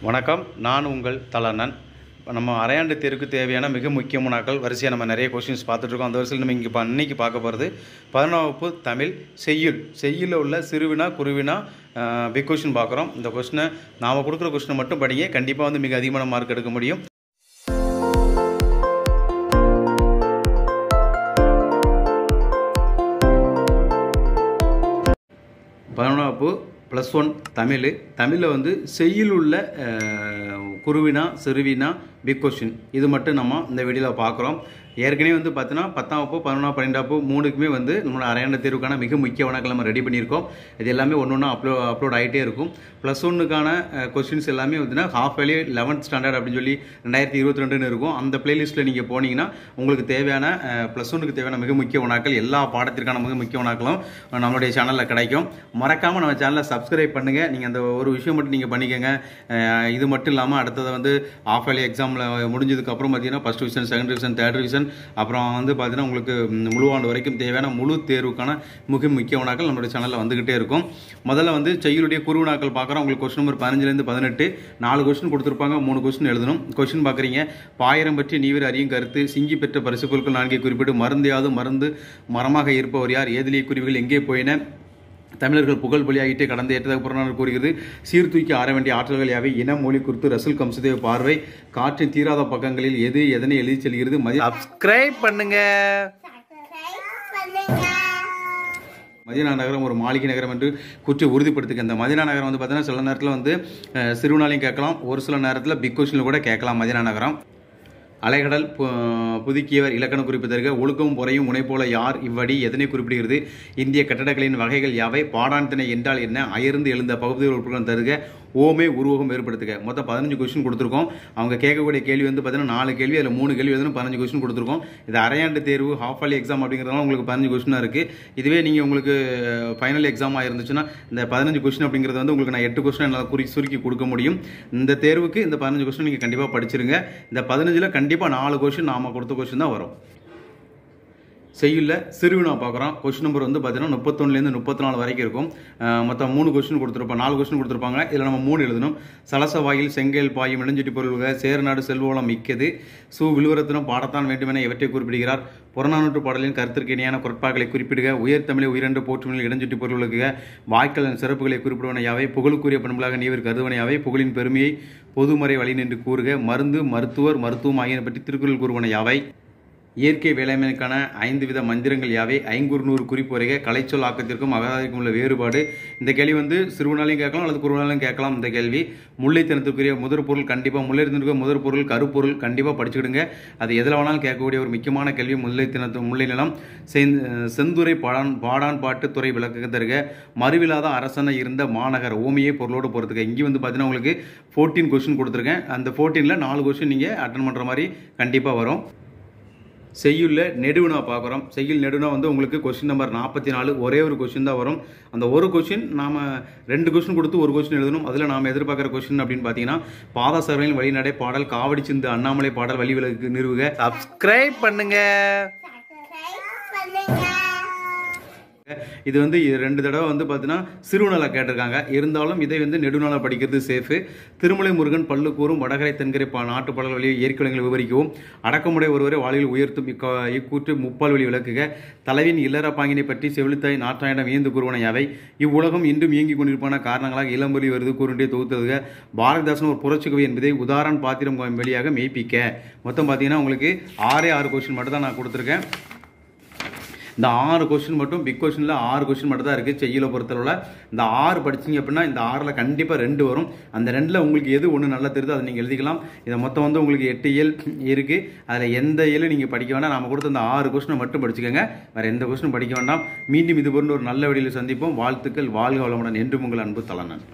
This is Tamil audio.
வணக்கம். நான் உங்கள் தலனன். நம்ம அரையாண்டு தேர்வுக்கு தேவையான மிக முக்கியமான நாட்கள் வரிசையாக நம்ம நிறைய கொஸ்டின்ஸ் பார்த்துட்ருக்கோம். அந்த வரிசையில் நம்ம இன்றைக்கி பார்க்க போகிறது 11ஆம் வகுப்பு தமிழ் செய்யுளில் உள்ள சிறுவினா குருவினா பிக் கொஸ்டின் பார்க்குறோம். இந்த கொஸ்டினை நாம் கொடுக்குற கொஸ்டினை மட்டும் படிங்க, கண்டிப்பாக வந்து மிக அதிகமான மார்க் எடுக்க முடியும். 11ஆம் வகுப்பு +1 தமிழில் வந்து செய்யுள் உள்ள குருவினா சிறுவினா பிக் கொஸ்டின் இது மட்டும் நம்ம இந்த வீடியோவில் பார்க்குறோம். ஏற்கனவே வந்து பார்த்தீங்கன்னா 10ஆம் வகுப்பு 11ஆம் 12ஆம் வகுப்பு மூணுக்குமே வந்து நம்மளோட அரையாண்டு தேர்வுக்கான மிக முக்கிய வணக்கம் நம்ம ரெடி பண்ணியிருக்கோம். இது எல்லாமே ஒன்று அப்லோட் ஆகிட்டே இருக்கும். +1க்கான கொஸ்டின்ஸ் எல்லாமே வந்துன்னா ஹாஃப் வேலி 11th ஸ்டாண்டர்ட் அப்படின்னு சொல்லி 2022 இருக்கும். அந்த பிளேலிஸ்ட்டில் நீங்கள் போனீங்கன்னா உங்களுக்கு தேவையான +1க்கு தேவையான மிக முக்கிய வினாக்கள் எல்லா பாடத்திற்கான மிக முக்கிய வினாக்களும் நம்மளுடைய சேனலில் கிடைக்கும். மறக்காமல் நம்ம சேனலை சப்ஸ்கிரைப் பண்ணுங்கள். நீங்கள் அந்த ஒரு விஷயம் மட்டும் நீங்கள் பண்ணிக்கோங்க. இது மட்டும் இல்லாமல் அடுத்தது வந்து ஹாஃப் வேலி எக்ஸாமில் முடிஞ்சதுக்கப்புறம் பார்த்தீங்கன்னா first division, second division, third division, அப்புறம் வந்து பார்த்தீங்கன்னா உங்களுக்கு முழு ஆண்டு வரைக்கும் தேவையான முழு தேர்வுக்கான மிக முக்கிய வினாக்கள் நம்மளுடைய சேனலில் வந்துகிட்டே இருக்கும். முதல்ல வந்து செய்யுளுடைய குறுவினாக்கள் பார்க்குறோம். உங்களுக்கு கொஸ்டின் நம்பர் 15லேருந்து 18 4 கொஸ்டின் கொடுத்துருப்பாங்க, 3 கொஸ்டின் எழுதணும். கொஸ்டின் பார்க்குறீங்க. பாயிரம் பற்றி நீவர் அறியும் கருத்து, சிங்கி பெற்ற பரிசு பொருட்கள் 4 குறிப்பிட்டு, மருந்தையாவது மருந்து மரமாக இருப்பவர் யார், ஏதிலிய குருவிகள் எங்கே போயின, தமிழர்கள் புகழ் பலியாகிட்டே கடந்த ஏற்றதாக புறநானூறு கூறுகிறது, சீர்தூக்கி ஆற வேண்டிய ஆற்றல்கள் யாவை, இன மொழி குறித்து ரசூல் கம்சுதேவ் பார்வை, காற்றின் தீராத பக்கங்களில் எது எதனை எழுதி செல்கிறது. சப்ஸ்கிரைப் பண்ணுங்க. மதீனா நகரம் ஒரு மாளிகை நகரம் என்று கூற்றி உறுதிப்படுத்துங்க. இந்த மதீனா நகரம் வந்து பார்த்தீங்கன்னா சில நேரத்தில் வந்து சிறுவினாலையும் கேட்கலாம், ஒரு சில நேரத்தில் பிக் கொஸ்டினில் கூட கேட்கலாம். மதீனா நகரம். அலைகடல் புதுக்கியவர் இலக்கண குறிப்பு தருக, ஒழுக்கமும் பொறையும் உனை போல யார், இவ்வடி எதனை குறிப்பிடுகிறது, இந்திய கட்டடங்களின் வகைகள் யாவை, பாடான் திணை என்றால் என்ன, அயர்ந்து எழுந்த பகுதி உறுப்புகள் தருக, ஓமே உருவகம் ஏற்படுத்துக. மொத்தம் 15 கொஸ்டின் கொடுத்துருக்கோம். அவங்க கேட்கக்கூடிய கேள்வி வந்து பார்த்தீங்கன்னா 4 கேள்வி, அதில் 3 கேள்வி எழுதணும், 15 கொஸ்டின் கொடுத்துருக்கோம். இது அரையாண்டு தேர்வு ஹாஃப் ஆலி எக்ஸாம் அப்படிங்கிறதுனால உங்களுக்கு 15 கொஸ்டினாக இருக்குது. இதுவே நீங்கள் உங்களுக்கு ஃபைனல் எக்ஸாமாக இருந்துச்சுன்னா இந்த 15 கொஸ்டின் அப்படிங்கிறது வந்து உங்களுக்கு நான் 8 கொஸ்டின் என்னால் சுருக்கி கொடுக்க முடியும். இந்த தேர்வுக்கு இந்த 15 கொஸ்டின் நீங்கள் கண்டிப்பாக படிச்சிருங்க. இந்த 15ல் கண்டிப்பாக 4 கொஸ்டின் நாம் கொடுத்த கொஸ்டின் தான் வரும். செய்யுள்ள சிறுவினா பார்க்குறோம். கொஸ்டின் நம்பர் வந்து பார்த்தீங்கன்னா 31லேருந்து 34 வரைக்கும் இருக்கும். மொத்தம் 3 கொஸ்டின் கொடுத்துருப்பாங்க, 4 கொஸ்டின் கொடுத்துருப்பாங்க. இதில் நம்ம 3 எழுதணும். சலச வாயில் செங்கல் பாயும் இளஞ்சிட்டி பொருள்க, சேர்நாடு செல்வளம் மிக்கது, விழுவரத்தினம் பாடத்தான் வேண்டுமென எவற்றை குறிப்பிடுகிறார், புறநானூற்று பாடலின் கருத்திற்கு இணையான குரட்பாக்களை குறிப்பிடுக, உயர் தமிழை உயிரண்டு போற்றுமில் இடஞ்சிட்டி பொருளுக்கு, வாய்க்களின் சிறப்புகளை குறிப்பிடுவன யாவை, புகழுக்குரிய பண்புகளாக நீவர் கருதுவன யாவை, புகழின் பெருமையை பொதுமறை வழி நின்று கூறுக, மருந்து மருத்துவர் மருத்துவம் ஆகியன பற்றி திருக்குறள் கூறுவன யாவை, இயற்கை வேளாண்மைக்கான 5 வித மந்திரங்கள் யாவை, 500 குறிப்புரைக, கலைச்சொல் ஆக்கத்திற்கும் அகராதிக்கும் உள்ள வேறுபாடு. இந்த கேள்வி வந்து சிறுவனாலையும் கேட்கலாம் அல்லது குறுவனாலையும் கேட்கலாம். இந்த கேள்வி முல்லைத்தனத்துக்குரிய முதற் பொருள், கண்டிப்பாக முல்லைத்தனத்துக்கு முதற் பொருள் கருப்பொருள் கண்டிப்பாக படிச்சுக்கிடுங்க. அது எதில் வேணாலும் கேட்கக்கூடிய ஒரு முக்கியமான கேள்வி. முல்லை நிலம், செந்துரை பாடான் பாட்டு துறை விளக்க தருக, மறுவில்லாத அரசனை இருந்த மாநகர், ஓமையை பொருளோடு பொறுத்துக்க. இங்கே வந்து பார்த்தீங்கன்னா உங்களுக்கு 14 கொஸ்டின் கொடுத்துருக்கேன். அந்த 14ல் 4 கொஸ்டின் நீங்கள் அட்டன் பண்ணுற மாதிரி கண்டிப்பாக வரும். செய்யுள்ள நெடுவினா பார்க்குறோம். செய்யுள் நெடுவினா வந்து உங்களுக்கு கொஸ்டின் நம்பர் 44 ஒரே ஒரு கொஸ்டின் தான் வரும். அந்த ஒரு கொஸ்டின் நாம் 2 கொஸ்டின் கொடுத்து ஒரு கொஸ்டின் எழுதணும். அதில் நாம் எதிர்பார்க்குற கொஸ்டின் அப்படின்னு பார்த்தீங்கன்னா பாதசர்வையின் வழிநடை பாடல், காவடி சிந்து அண்ணாமலை பாடல், வழி விலக்கு நிறுவுக. சப்ஸ்கிரைப் பண்ணுங்க. இது வந்து 2 தடவை வந்து பார்த்தீங்கன்னா சிறுவனால கேட்டிருக்காங்க. இருந்தாலும் இதை வந்து நெடுநாள படிக்கிறது சேஃபு. திருமலை முருகன் பல்லு கூறும் வடகரை தென்கரை நாட்டு பாடல் வழியை இயற்கை வளங்களை விவரிக்கவும், அடக்கமுடைய ஒருவரை வாழ்வில் உயர்த்தும் இக்கூற்று முப்பால் வழி விளக்குக, தலைவின் இல்லற பாங்கினை பற்றி செவிலித்தாய் நாட்டாயிடம் இயந்து கூறுவன யாவை, இவ்வுலகம் இன்றும் இயங்கிக் கொண்டிருப்பான காரணங்களாக இளம்பொலி வருது கூறுண்டே தொகுத்ததுக, பாரதிதாசன் ஒரு புரட்சிக்கவி என்பதை உதாரண பாத்திரம் வெளியாக மெய்ப்பிக்க. மொத்தம் பார்த்தீங்கன்னா உங்களுக்கு 6 கொஸ்டின் மட்டும் தான் நான் கொடுத்துருக்கேன். இந்த 6 கொஸ்டின் மட்டும் பிக் கொஸ்டினில் 6 கொஸ்டின் மட்டும் தான் இருக்குது. செய்யுளை பொறுத்தளவில் இந்த 6 படிச்சிங்க அப்படின்னா இந்த 6ல் கண்டிப்பாக 2 வரும். அந்த 2ல் உங்களுக்கு எது ஒன்று நல்லா தெரியுதோ அதை நீங்கள் எழுதிக்கலாம். இதை மொத்தம் வந்து உங்களுக்கு 8 இயல் இருக்குது. அதில் எந்த இயலும் நீங்கள் படிக்க வேண்டாம். நம்ம கொடுத்த இந்த 6 கொஸ்டினை மட்டும் படிச்சுக்கோங்க. வேறு எந்த கொஸ்டினும் படிக்க வேண்டாம். மீண்டும் இது போன்ற ஒரு நல்ல வழியில் சந்திப்போம். வாழ்த்துக்கள். வாழ்க வளமுடன். என்றும் உங்கள் அன்பு தலனன்.